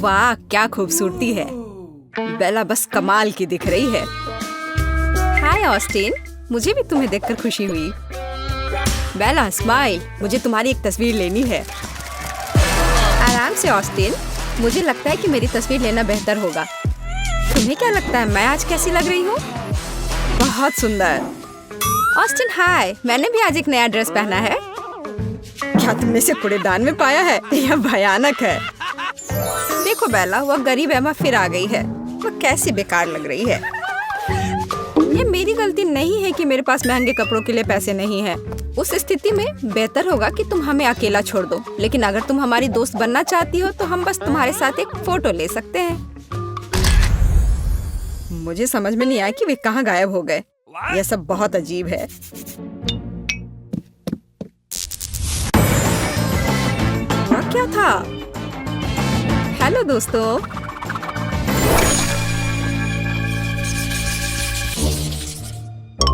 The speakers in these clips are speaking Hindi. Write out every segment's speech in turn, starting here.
वाह क्या खूबसूरती है। बेला बस कमाल की दिख रही है। हाय ऑस्टिन, मुझे भी तुम्हें देखकर खुशी हुई। बेला स्माइल, मुझे तुम्हारी एक तस्वीर लेनी है। आराम से ऑस्टिन, मुझे लगता है कि मेरी तस्वीर लेना बेहतर होगा। तुम्हें क्या लगता है मैं आज कैसी लग रही हूँ? बहुत सुंदर। ऑस्टिन हाय, मैंने भी आज एक नया ड्रेस पहना है। क्या तुमने इसे कूड़ेदान में पाया है? यह भयानक है। देखो बेला, वह गरीब एमा फिर आ गई है। वह कैसी बेकार लग रही है। ये मेरी गलती नहीं है कि मेरे पास महंगे कपड़ों के लिए पैसे नहीं हैं। उस स्थिति में बेहतर होगा कि तुम हमें अकेला छोड़ दो। लेकिन अगर तुम हमारी दोस्त बनना चाहती हो तो हम बस तुम्हारे साथ एक फोटो ले सकते हैं। मुझे समझ में नहीं आया कि वे कहाँ गायब हो गए। यह सब बहुत अजीब है। वह क्या था? हेलो दोस्तों।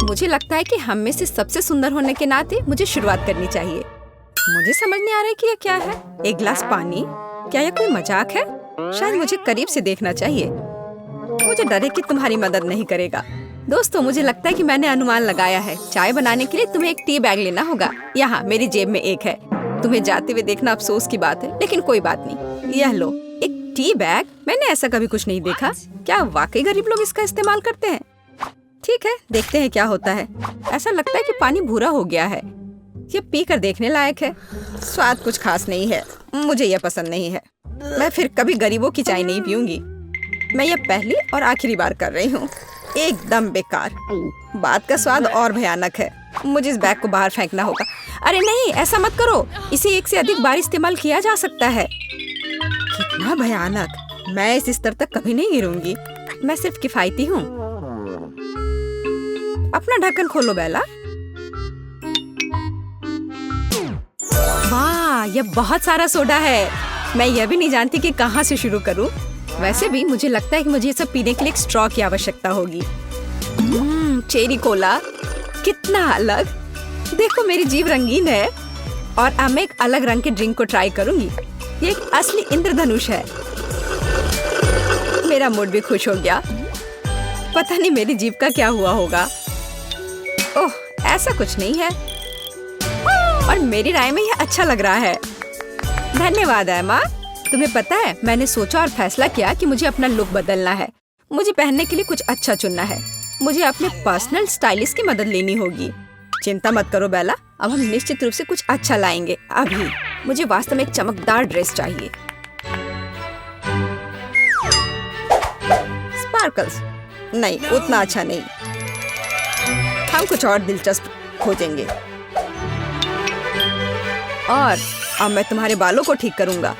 मुझे लगता है कि हम में से सबसे सुंदर होने के नाते मुझे शुरुआत करनी चाहिए। मुझे समझ नहीं आ रहा है कि यह क्या है। एक गिलास पानी? क्या यह कोई मजाक है? शायद मुझे करीब से देखना चाहिए। मुझे डर है कि तुम्हारी मदद नहीं करेगा। दोस्तों, मुझे लगता है कि मैंने अनुमान लगाया है। चाय बनाने के लिए तुम्हें एक टी बैग लेना होगा। यहाँ मेरी जेब में एक है। तुम्हें जाते हुए देखना अफसोस की बात है, लेकिन कोई बात नहीं। यह लो, एक टी बैग। मैंने ऐसा कभी कुछ नहीं देखा। क्या वाकई गरीब लोग इसका इस्तेमाल करते हैं? ठीक है, देखते हैं क्या होता है। ऐसा लगता है कि पानी भूरा हो गया है। ये पीकर देखने लायक है। स्वाद कुछ खास नहीं है। मुझे यह पसंद नहीं है। मैं फिर कभी गरीबों की चाय नहीं पीऊंगी। मैं ये पहली और आखिरी बार कर रही हूँ। एकदम बेकार। बात का स्वाद और भयानक है। मुझे इस बैग को बाहर फेंकना होगा। अरे नहीं, ऐसा मत करो। इसे एक से अधिक बार इस्तेमाल किया जा सकता है। कितना भयानक। मैं इस स्तर तक कभी नहीं गिरूंगी। मैं सिर्फ किफायती हूँ। अपना ढक्कन खोलो बेला। वाह, यह बहुत सारा सोडा है। मैं यह भी नहीं जानती कि कहाँ से शुरू करूँ। वैसे भी मुझे लगता है कि मुझे ये सब पीने के लिए एक स्ट्रॉ की आवश्यकता होगी। चेरी कोला, कितना अलग। देखो मेरी जीभ रंगीन है। और अब मैं एक अलग रंग के ड्रिंक को ट्राई करूंगी। ये एक असली इंद्रधनुष है। मेरा मूड भी खुश हो गया। पता नहीं मेरी जीभ का क्या हुआ होगा। ओह, ऐसा कुछ नहीं है। और मेरी राय में यह अच्छा लग रहा है। धन्यवाद एमा। तुम्हें पता है, मैंने सोचा और फैसला किया कि मुझे अपना लुक बदलना है। मुझे पहनने के लिए कुछ अच्छा चुनना है। मुझे अपने पर्सनल स्टाइलिस्ट की मदद लेनी होगी। चिंता मत करो बेला, अब हम निश्चित रूप से कुछ अच्छा लाएंगे। अभी मुझे वास्तव में एक चमकदार ड्रेस चाहिए। स्पार्कल्स नहीं, उतना अच्छा नहीं। हम कुछ और दिलचस्प खोजेंगे। और अब मैं तुम्हारे बालों को ठीक करूंगा।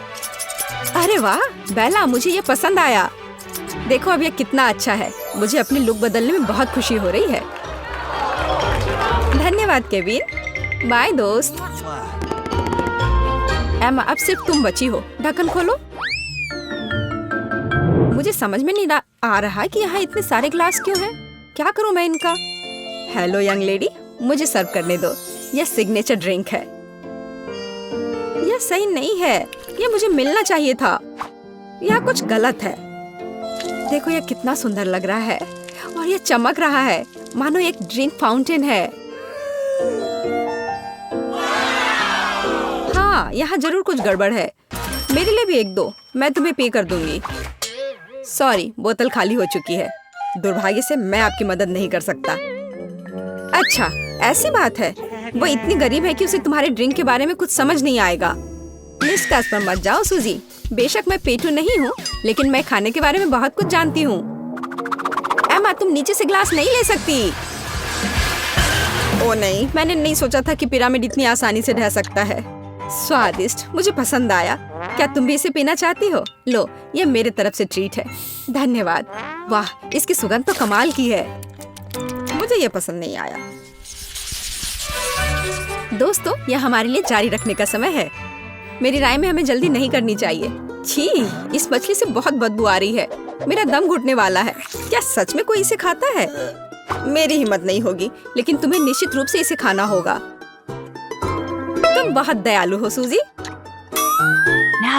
अरे वाह बेला, मुझे ये पसंद आया। देखो अब ये कितना अच्छा है। मुझे अपनी लुक बदलने में बहुत खुशी हो रही है। धन्यवाद केविन। बाय दोस्त। एमा, अब सिर्फ तुम बची हो। ढक्कन खोलो। मुझे समझ में नहीं आ रहा कि यहाँ इतने सारे ग्लास क्यों हैं। क्या करूँ मैं इनका? हेलो यंग लेडी, मुझे सर्व करने दो। यह सिग्नेचर ड्रिंक है। यह सही नहीं है। यह मुझे मिलना चाहिए था। यह कुछ गलत है। देखो यह कितना सुंदर लग रहा है और यह चमक रहा है मानो एक ड्रिंक फाउंटेन है। हाँ, यहाँ जरूर कुछ गड़बड़ है। मेरे लिए भी एक दो, मैं तुम्हें पे कर दूंगी। सॉरी, बोतल खाली हो चुकी है। दुर्भाग्य से मैं आपकी मदद नहीं कर सकता। अच्छा, ऐसी बात है। वो इतनी गरीब है कि उसे तुम्हारे ड्रिंक के बारे में कुछ समझ नहीं आएगा। निष्कर्ष पर मत जाओ सूजी। बेशक मैं पेटू नहीं हूँ, लेकिन मैं खाने के बारे में बहुत कुछ जानती हूँ। एमा, तुम नीचे से ग्लास नहीं ले सकती। ओ नहीं, मैंने नहीं सोचा था कि पिरामिड इतनी आसानी से ढह सकता है। स्वादिष्ट, मुझे पसंद आया। क्या तुम भी इसे पीना चाहती हो? लो, ये मेरे तरफ से ट्रीट है। धन्यवाद। वाह, इसकी सुगंध तो कमाल की है। मुझे ये पसंद नहीं आया। दोस्तों, यह हमारे लिए जारी रखने का समय है। मेरी राय में हमें जल्दी नहीं करनी चाहिए। छी, इस मछली से बहुत बदबू आ रही है। मेरा दम घुटने वाला है। क्या सच में कोई इसे खाता है? मेरी हिम्मत नहीं होगी, लेकिन तुम्हें निश्चित रूप से इसे खाना होगा। तुम बहुत दयालु हो सूजी।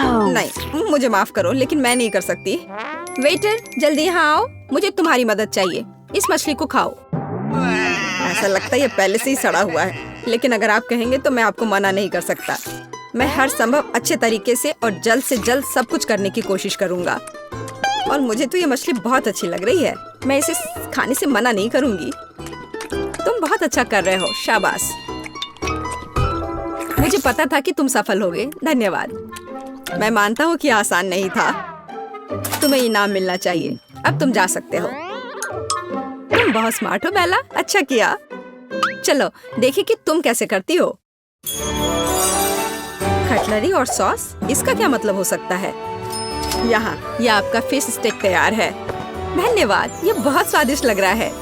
नहीं, मुझे माफ करो, लेकिन मैं नहीं कर सकती। वेटर, जल्दी यहाँ आओ, मुझे तुम्हारी मदद चाहिए। इस मछली को खाओ। ऐसा लगता है ये पहले से ही सड़ा हुआ है, लेकिन अगर आप कहेंगे तो मैं आपको मना नहीं कर सकता। मैं हर संभव अच्छे तरीके से और जल्द से जल्द सब कुछ करने की कोशिश करूँगा। और मुझे तो ये मछली बहुत अच्छी लग रही है। मैं इसे खाने से मना नहीं करूँगी। तुम बहुत अच्छा कर रहे हो, शाबाश। मुझे पता था कि तुम सफल होगे। धन्यवाद। मैं मानता हूँ कि आसान नहीं था। तुम्हें इनाम मिलना चाहिए। अब तुम जा सकते हो। तुम बहुत स्मार्ट हो बेला, अच्छा किया। चलो देखिए कि तुम कैसे करती हो। कटलरी और सॉस, इसका क्या मतलब हो सकता है? यहाँ यह आपका फिश स्टेक तैयार है। धन्यवाद, ये बहुत स्वादिष्ट लग रहा है।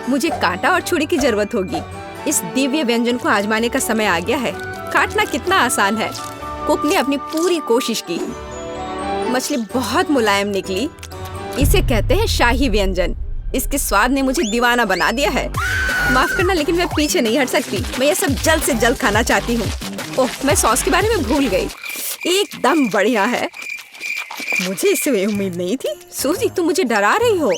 मुझे कांटा और छुरी की जरूरत होगी। इस दिव्य व्यंजन को आजमाने का समय आ गया है। काटना कितना आसान है। कुक ने अपनी पूरी कोशिश की। मछली बहुत मुलायम निकली। इसे कहते हैं शाही व्यंजन। इसके स्वाद ने मुझे दीवाना बना दिया है। माफ करना, लेकिन मैं पीछे नहीं हट सकती। मैं ये सब जल्द से जल्द खाना चाहती हूँ। ओह, मैं सॉस के बारे में भूल गई। एकदम बढ़िया है। मुझे इससे उम्मीद नहीं थी। सूजी, तुम मुझे डरा रही हो।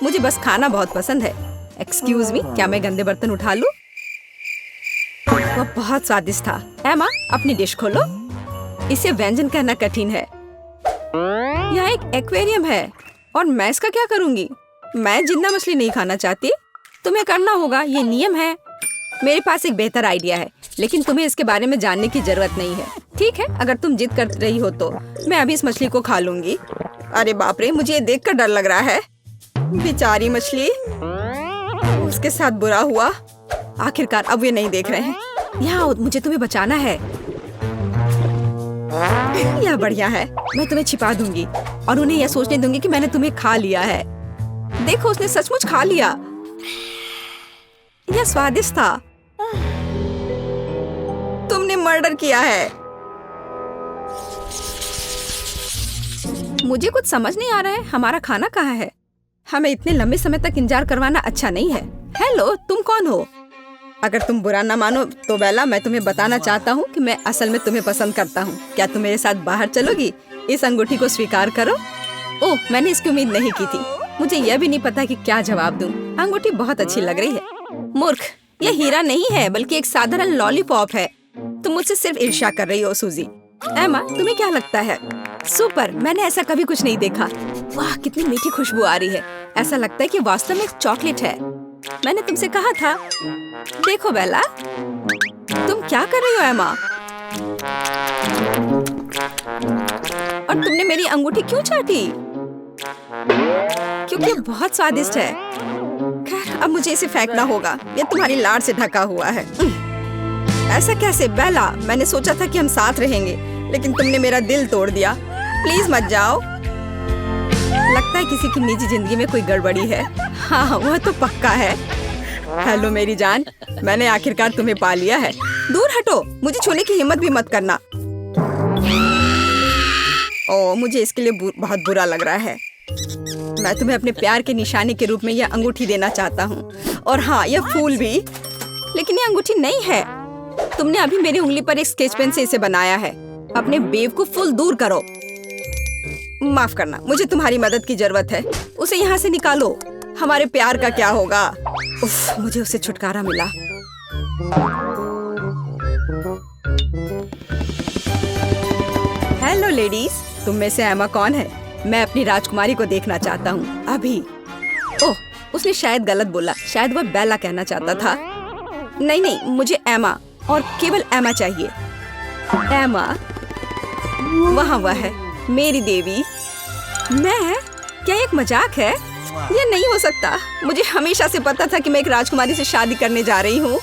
मुझे बस खाना बहुत पसंद है। एक्सक्यूज मी, क्या मैं गंदे बर्तन उठा लूं? वो बहुत स्वादिष्ट था। एमा, अपनी डिश खोलो। इसे व्यंजन कहना कठिन है। यहाँ एक एक्वेरियम है और मैं इसका क्या करूँगी? मैं जिंदा मछली नहीं खाना चाहती। तुम्हें करना होगा, ये नियम है। मेरे पास एक बेहतर आइडिया है, लेकिन तुम्हें इसके बारे में जानने की जरूरत नहीं है। ठीक है, अगर तुम जिद कर रही हो तो मैं अभी इस मछली को खा लूंगी। अरे बाप रे, मुझे ये देखकर डर लग रहा है। बेचारी मछली, उसके साथ बुरा हुआ। आखिरकार अब ये नहीं देख रहे हैं। यहाँ मुझे तुम्हें बचाना है। यह बढ़िया है। मैं तुम्हें छिपा दूंगी और उन्हें यह सोचने दूंगी कि मैंने तुम्हें खा लिया है। देखो, उसने सचमुच खा लिया। यह स्वादिष्ट था। तुमने मर्डर किया है। मुझे कुछ समझ नहीं आ रहा है। हमारा खाना कहाँ है? हमें इतने लंबे समय तक इंतजार करवाना अच्छा नहीं है। हेलो, तुम कौन हो? अगर तुम बुरा ना मानो तो बेला, मैं तुम्हें बताना चाहता हूँ कि मैं असल में तुम्हें पसंद करता हूँ। क्या तुम मेरे साथ बाहर चलोगी? इस अंगूठी को स्वीकार करो। ओह, मैंने इसकी उम्मीद नहीं की थी। मुझे यह भी नहीं पता कि क्या जवाब दूँ। अंगूठी बहुत अच्छी लग रही है। मूर्ख, यह हीरा नहीं है बल्कि एक साधारण लॉलीपॉप है। तुम मुझसे सिर्फ ईर्ष्या कर रही हो सूजी। एमा, तुम्हें क्या लगता है? सुपर, मैंने ऐसा कभी कुछ नहीं देखा। वाह, कितनी मीठी खुशबू आ रही है। ऐसा लगता है कि वास्तव में एक चॉकलेट है। मैंने तुमसे कहा था। देखो बेला, तुम क्या कर रही हो एमा? और तुमने मेरी अंगूठी क्यों चाटी? क्योंकि बहुत स्वादिष्ट है। खैर, अब मुझे इसे फेंकना होगा। ये तुम्हारी लाड़ से ढका हुआ है। ऐसा कैसे बेला? मैंने सोचा था कि हम साथ रहेंगे, लेकिन तुमने मेरा दिल तोड़ दिया। प्लीज मत जाओ। लगता है किसी की निजी जिंदगी में कोई गड़बड़ी है। हाँ, वह तो पक्का है। हेलो मेरी जान, मैंने आखिरकार तुम्हें पा लिया है। दूर हटो, मुझे छूने की हिम्मत भी मत करना। ओह, मुझे इसके लिए बहुत बुरा लग रहा है। मैं तुम्हें अपने प्यार के निशाने के रूप में यह अंगूठी देना चाहता हूँ। और हाँ, यह फूल भी। लेकिन यह अंगूठी नहीं है। तुमने अभी मेरी उंगली पर एक स्केच पेन से इसे बनाया है। अपने बेवकूफ दूर करो। माफ करना, मुझे तुम्हारी मदद की जरूरत है। उसे यहाँ से निकालो। हमारे प्यार का क्या होगा? उफ, मुझे उससे छुटकारा मिला। हेलो लेडीज, तुम में से एमा कौन है? मैं अपनी राजकुमारी को देखना चाहता हूँ अभी। ओह, उसने शायद गलत बोला। शायद वह बेला कहना चाहता था। नहीं नहीं, मुझे एमा और केवल एमा चाहिए। एमा, वहाँ वह है, मेरी देवी। मैं? क्या एक मजाक है? ये नहीं हो सकता। मुझे हमेशा से पता था कि मैं एक राजकुमारी से शादी करने जा रही हूँ।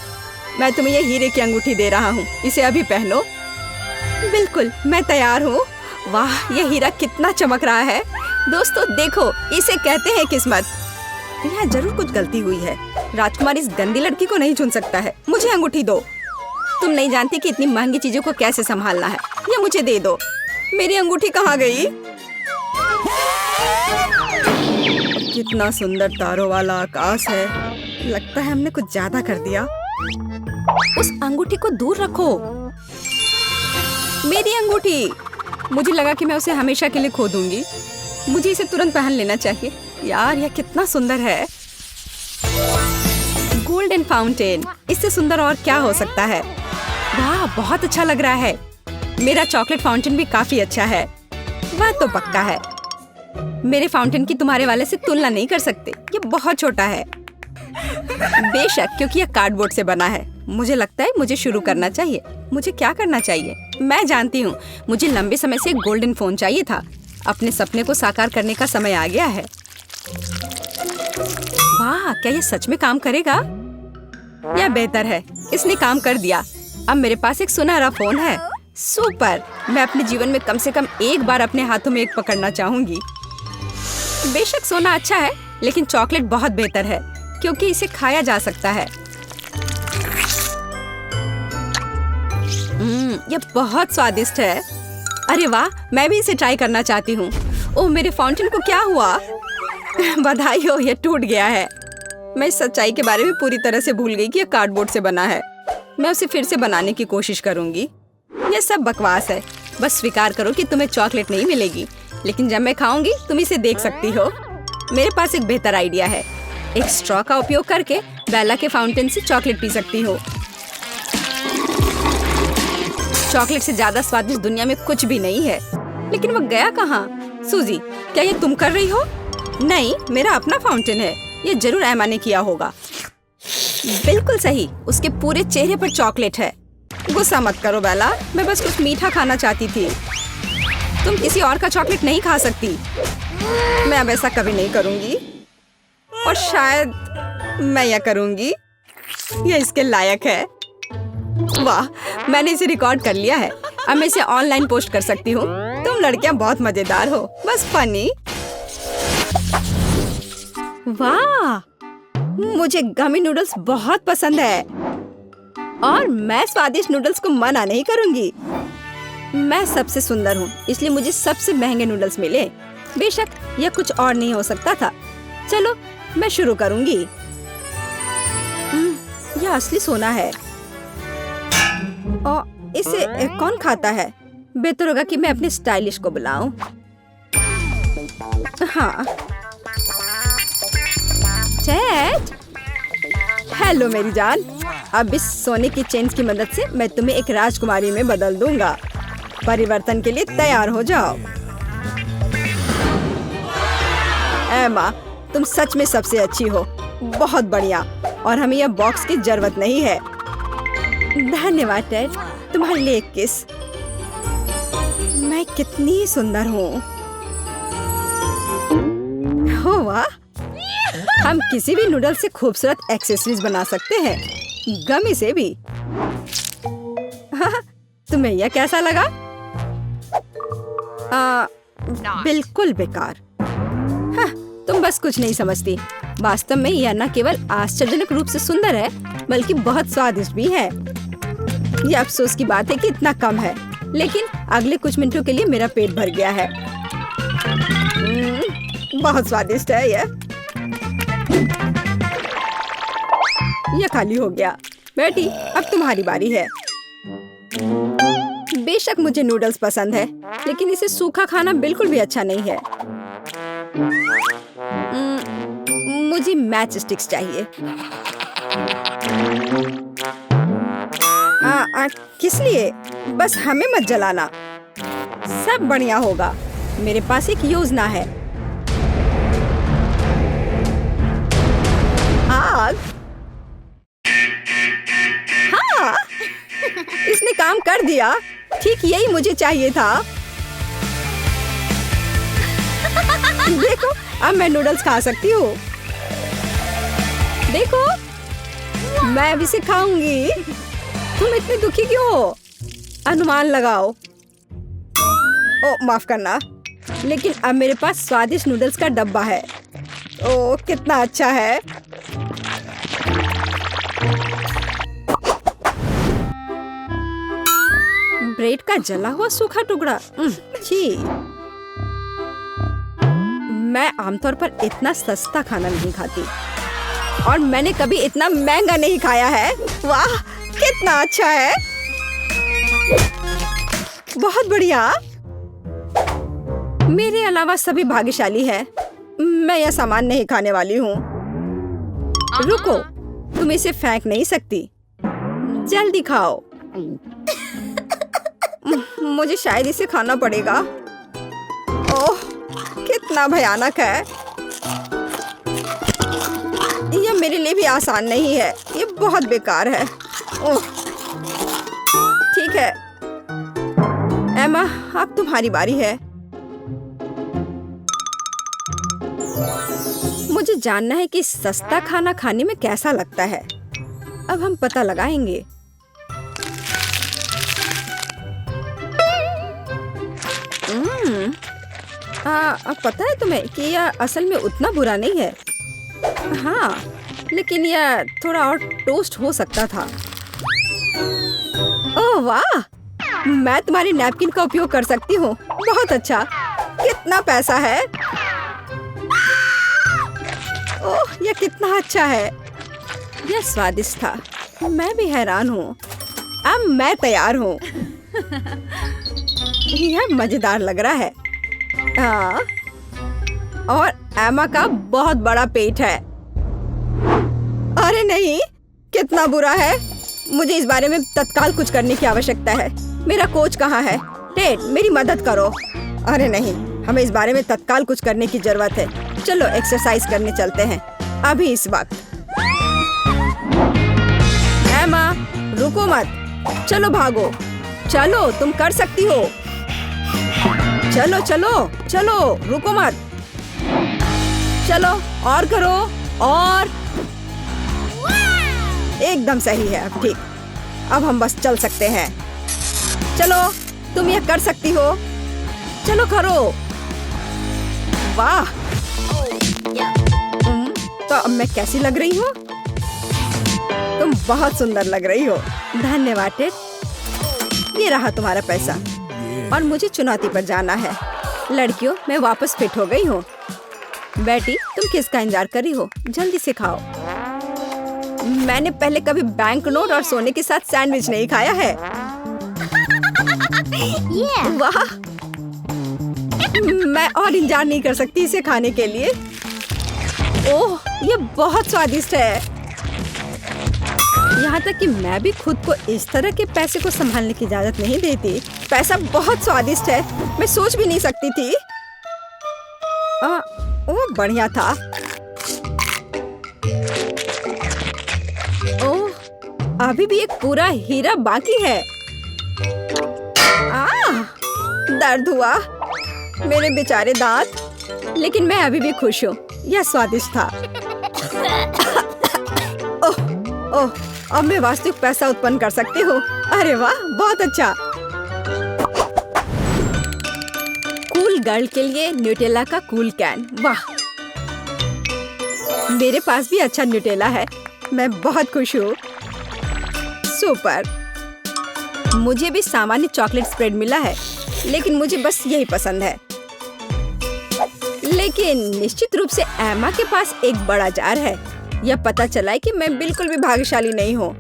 मैं तुम्हें ये हीरे की अंगूठी दे रहा हूँ। इसे अभी पहनो। बिल्कुल, मैं तैयार हूँ। वाह, यह हीरा कितना चमक रहा है। दोस्तों देखो, इसे कहते हैं किस्मत। यहाँ जरूर कुछ गलती हुई है। राजकुमार इस गंदी लड़की को नहीं चुन सकता है। मुझे अंगूठी दो। तुम नहीं जानती कि इतनी महंगी चीजों को कैसे संभालना है। ये मुझे दे दो। मेरी अंगूठी कहाँ गई? कितना सुंदर तारों वाला आकाश है। लगता है हमने कुछ ज्यादा कर दिया। उस अंगूठी को दूर रखो। मेरी अंगूठी। मुझे लगा कि मैं उसे हमेशा के लिए खो दूंगी। मुझे इसे तुरंत पहन लेना चाहिए। यार यह कितना सुंदर है। गोल्डन फाउंटेन, इससे सुंदर और क्या हो सकता है। वाह बहुत अच्छा लग रहा है। मेरा चॉकलेट फाउंटेन भी काफी अच्छा है। वह तो पक्का है। मेरे फाउंटेन की तुम्हारे वाले से तुलना नहीं कर सकते। ये बहुत छोटा है। बेशक, क्योंकि यह कार्डबोर्ड से बना है। मुझे लगता है मुझे शुरू करना चाहिए। मुझे क्या करना चाहिए? मैं जानती हूँ। मुझे लंबे समय से एक गोल्डन फोन चाहिए था। अपने सपने को साकार करने का समय आ गया है। वाह, क्या यह सच में काम करेगा? यह बेहतर है, इसने काम कर दिया। अब मेरे पास एक सुनहरा फोन है। सुपर। मैं अपने जीवन में कम से कम एक बार अपने हाथों में एक पकड़ना चाहूंगी। बेशक सोना अच्छा है, लेकिन चॉकलेट बहुत बेहतर है क्योंकि इसे खाया जा सकता है। यह बहुत स्वादिष्ट है। अरे वाह, मैं भी इसे ट्राई करना चाहती हूँ। ओह, मेरे फाउंटेन को क्या हुआ? बधाई हो, यह टूट गया है। मैं इस सच्चाई के बारे में पूरी तरह से भूल गई कि यह कार्डबोर्ड से बना है। मैं उसे फिर से बनाने की कोशिश करूंगी। यह सब बकवास है। बस स्वीकार करो कि तुम्हें चॉकलेट नहीं मिलेगी, लेकिन जब मैं खाऊंगी तुम इसे देख सकती हो। मेरे पास एक बेहतर आइडिया है। एक स्ट्रॉ का उपयोग करके बेला के फाउंटेन से चॉकलेट पी सकती हो। चॉकलेट से ज्यादा स्वादिष्ट दुनिया में कुछ भी नहीं है। लेकिन वो गया कहाँ? सूजी, क्या ये तुम कर रही हो? नहीं, मेरा अपना फाउंटेन है। ये जरूर एमा ने किया होगा। बिल्कुल सही, उसके पूरे चेहरे पर चॉकलेट है। गुस्सा मत करो बेला, मैं बस कुछ मीठा खाना चाहती थी। तुम किसी और का चॉकलेट नहीं खा सकती। मैं अब ऐसा कभी नहीं करूंगी। और शायद मैं यह करूंगी। यह इसके लायक है। वाह, मैंने इसे रिकॉर्ड कर लिया है। अब मैं इसे ऑनलाइन पोस्ट कर सकती हूँ। तुम लड़कियां बहुत मजेदार हो। बस फनी। वाह, मुझे गमी नूडल्स बहुत पसंद है और मैं स्वादिष्ट नूडल्स को मना नहीं करूंगी। मैं सबसे सुंदर हूँ, इसलिए मुझे सबसे महंगे नूडल्स मिले। बेशक यह कुछ और नहीं हो सकता था। चलो मैं शुरू करूंगी। यह असली सोना है। और इसे कौन खाता है? बेहतर होगा कि मैं अपने स्टाइलिश को बुलाऊं। हाँ, चैट। हेलो मेरी जान। अब इस सोने की चेन्स की मदद से मैं तुम्हें एक राजकुमारी में बदल दूंगा। परिवर्तन के लिए तैयार हो जाओ। एमा, तुम सच में सबसे अच्छी हो। बहुत बढ़िया। और हमें यह बॉक्स की जरूरत नहीं है। धन्यवाद टेड, तुम्हारे लिए एक किस। मैं कितनी सुंदर हूँ। हो वाह, हम किसी भी नूडल से खूबसूरत एक्सेसरीज बना सकते हैं। गमी से भी। तुम्हें यह कैसा लगा? बिल्कुल बेकार। हाँ, तुम बस कुछ नहीं समझती। वास्तव में यह न केवल आश्चर्यजनक रूप से सुंदर है, बल्कि बहुत स्वादिष्ट भी है। यह अफसोस की बात है कि इतना कम है, लेकिन अगले कुछ मिनटों के लिए मेरा पेट भर गया है। बहुत स्वादिष्ट है यह। यह खाली हो गया। बेटी, अब तुम्हारी बारी है। बेशक मुझे नूडल्स पसंद है, लेकिन इसे सूखा खाना बिल्कुल भी अच्छा नहीं है। मुझे मैच स्टिक्स चाहिए। किस लिए? बस हमें मत जलाना। सब बढ़िया होगा। मेरे पास एक योजना है। आग। हाँ, इसने काम कर दिया। ठीक यही मुझे चाहिए था। देखो, अब मैं नूडल्स खा सकती हूँ। देखो, मैं अब इसे खाऊंगी। तुम इतनी दुखी क्यों हो? अनुमान लगाओ। ओ, माफ करना, लेकिन अब मेरे पास स्वादिष्ट नूडल्स का डब्बा है। ओ, कितना अच्छा है। ब्रेड का जला हुआ सूखा टुकड़ा। छी। मैं आमतौर पर इतना सस्ता खाना नहीं खाती, और मैंने कभी इतना महंगा नहीं खाया है। वाह, कितना अच्छा है। बहुत बढ़िया। मेरे अलावा सभी भाग्यशाली है। मैं यह सामान नहीं खाने वाली हूँ। रुको, तुम इसे फेंक नहीं सकती। जल्दी खाओ। मुझे शायद इसे खाना पड़ेगा। ओह, कितना भयानक है। यह मेरे लिए भी आसान नहीं है। ये बहुत बेकार है। ओह, ठीक है एमा, अब तुम्हारी बारी है। मुझे जानना है कि सस्ता खाना खाने में कैसा लगता है। अब हम पता लगाएंगे। अब पता है तुम्हें कि यह असल में उतना बुरा नहीं है। हाँ, लेकिन यह थोड़ा और टोस्ट हो सकता था। ओह वाह, मैं तुम्हारी नैपकिन का उपयोग कर सकती हूँ। बहुत अच्छा। कितना पैसा है? ओह, यह कितना अच्छा है। यह स्वादिष्ट था। मैं भी हैरान हूँ। अब मैं तैयार हूँ। यह मजेदार लग रहा है। और एमा का बहुत बड़ा पेट है। अरे नहीं, कितना बुरा है। मुझे इस बारे में तत्काल कुछ करने की आवश्यकता है। मेरा कोच कहाँ है? टेड, मेरी मदद करो। अरे नहीं, हमें इस बारे में तत्काल कुछ करने की जरूरत है। चलो एक्सरसाइज करने चलते हैं अभी इस वक्त। एमा, रुको मत। चलो भागो। चलो, तुम कर सकती हो। चलो चलो चलो, रुको मत। चलो और करो। और एकदम सही है। अब ठीक। अब हम बस चल सकते हैं। चलो, तुम यह कर सकती हो। चलो करो। वाह, तो अब मैं कैसी लग रही हूँ? तुम बहुत सुंदर लग रही हो। धन्यवाद टेड। ये रहा तुम्हारा पैसा। और मुझे चुनौती पर जाना है। लड़कियों, मैं वापस फिट हो गई हूँ। बेटी, तुम किसका इंतजार कर रही हो? जल्दी से खाओ। मैंने पहले कभी बैंक नोट और सोने के साथ सैंडविच नहीं खाया है। वाह, मैं और इंतजार नहीं कर सकती इसे खाने के लिए। ओह, ये बहुत स्वादिष्ट है। यहाँ तक कि मैं भी खुद को इस तरह के पैसे को संभालने की इजाजत नहीं देती। पैसा बहुत स्वादिष्ट है। मैं सोच भी नहीं सकती थी। ओह, बढ़िया था। ओह, अभी भी एक पूरा हीरा बाकी है। दर्द हुआ मेरे बेचारे दांत। लेकिन मैं अभी भी खुश हूँ। यह स्वादिष्ट था। ओह ओह, अब मैं वास्तविक पैसा उत्पन्न कर सकती हूँ। अरे वाह, बहुत अच्छा। कूल गर्ल के लिए न्यूटेला का कूल कैन। वाह, मेरे पास भी अच्छा न्यूटेला है। मैं बहुत खुश हूँ। सुपर। मुझे भी सामान्य चॉकलेट स्प्रेड मिला है, लेकिन मुझे बस यही पसंद है। लेकिन निश्चित रूप से एमा के पास एक बड़ा जार है। यह पता चला है कि मैं बिल्कुल भी भाग्यशाली नहीं हूँ।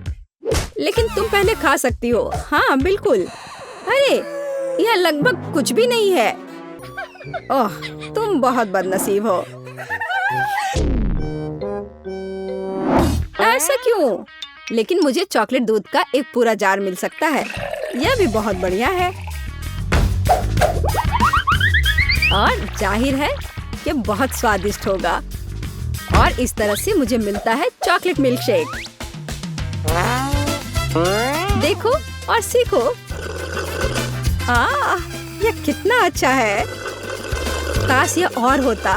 लेकिन तुम पहले खा सकती हो। हाँ बिल्कुल। अरे, यह लगभग कुछ भी नहीं है। ओह, तुम बहुत बदनसीब हो। ऐसा क्यों? लेकिन मुझे चॉकलेट दूध का एक पूरा जार मिल सकता है। यह भी बहुत बढ़िया है। और जाहिर है कि बहुत स्वादिष्ट होगा। और इस तरह से मुझे मिलता है चॉकलेट मिल्क शेक। देखो और सीखो। यह कितना अच्छा है। काश यह और होता।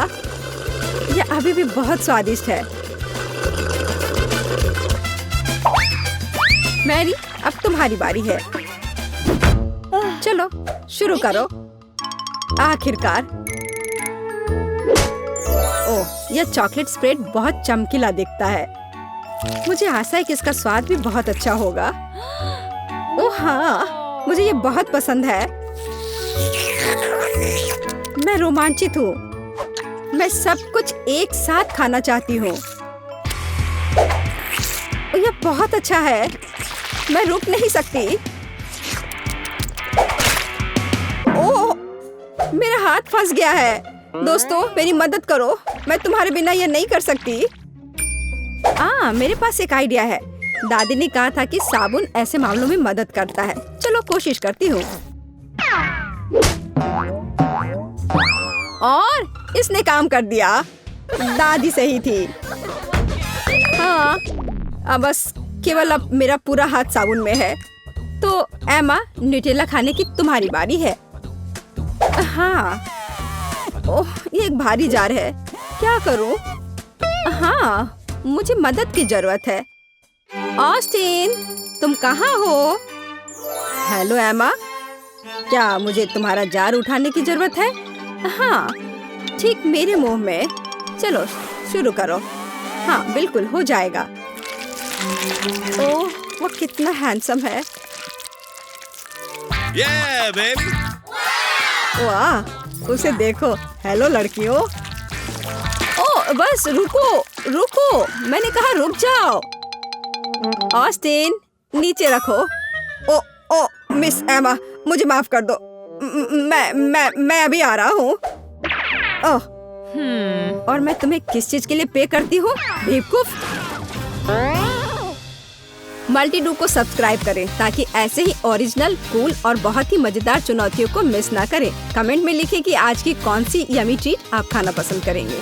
यह अभी भी बहुत स्वादिष्ट है। मैरी, अब तुम्हारी बारी है। चलो शुरू करो। आखिरकार। ओह, यह चॉकलेट स्प्रेड बहुत चमकीला दिखता है। मुझे आशा है कि इसका स्वाद भी बहुत अच्छा होगा। ओह हाँ, मुझे ये बहुत पसंद है। मैं रोमांचित हूँ। मैं सब कुछ एक साथ खाना चाहती हूँ। यह बहुत अच्छा है। मैं रुक नहीं सकती। ओह, मेरा हाथ फंस गया है। दोस्तों मेरी मदद करो, मैं तुम्हारे बिना ये नहीं कर सकती। मेरे पास एक आइडिया है। दादी ने कहा था कि साबुन ऐसे मामलों में मदद करता है। चलो कोशिश करती हूँ। और इसने काम कर दिया। दादी सही थी। हाँ, अब बस केवल अब मेरा पूरा हाथ साबुन में है। तो एमा, न्यूटेला खाने की तुम्हारी बारी है। हाँ, ओह ये एक भारी जार है। क्या करूँ? हाँ, मुझे मदद की जरूरत है। ऑस्टिन, तुम कहाँ हो? हेलो एमा, क्या मुझे तुम्हारा जार उठाने की जरूरत है? हाँ, ठीक मेरे मुंह में। चलो शुरू करो। हाँ बिल्कुल हो जाएगा। ओह वो कितना हैंडसम है। Yeah, baby. वाह, उसे देखो। हेलो लड़कियों। ओह बस रुको रुको, मैंने कहा रुक जाओ। ऑस्टिन नीचे रखो। ओ ओ मिस एमा, मुझे माफ कर दो। मैं अभी आ रहा हूँ। ओह और मैं तुम्हें किस चीज के लिए पे करती हूँ? बेवकूफ। मल्टी डू को सब्सक्राइब करें ताकि ऐसे ही ओरिजिनल, कूल और बहुत ही मजेदार चुनौतियों को मिस ना करें। कमेंट में लिखें कि आज की कौन सी यमी ट्रीट आप खाना पसंद करेंगे।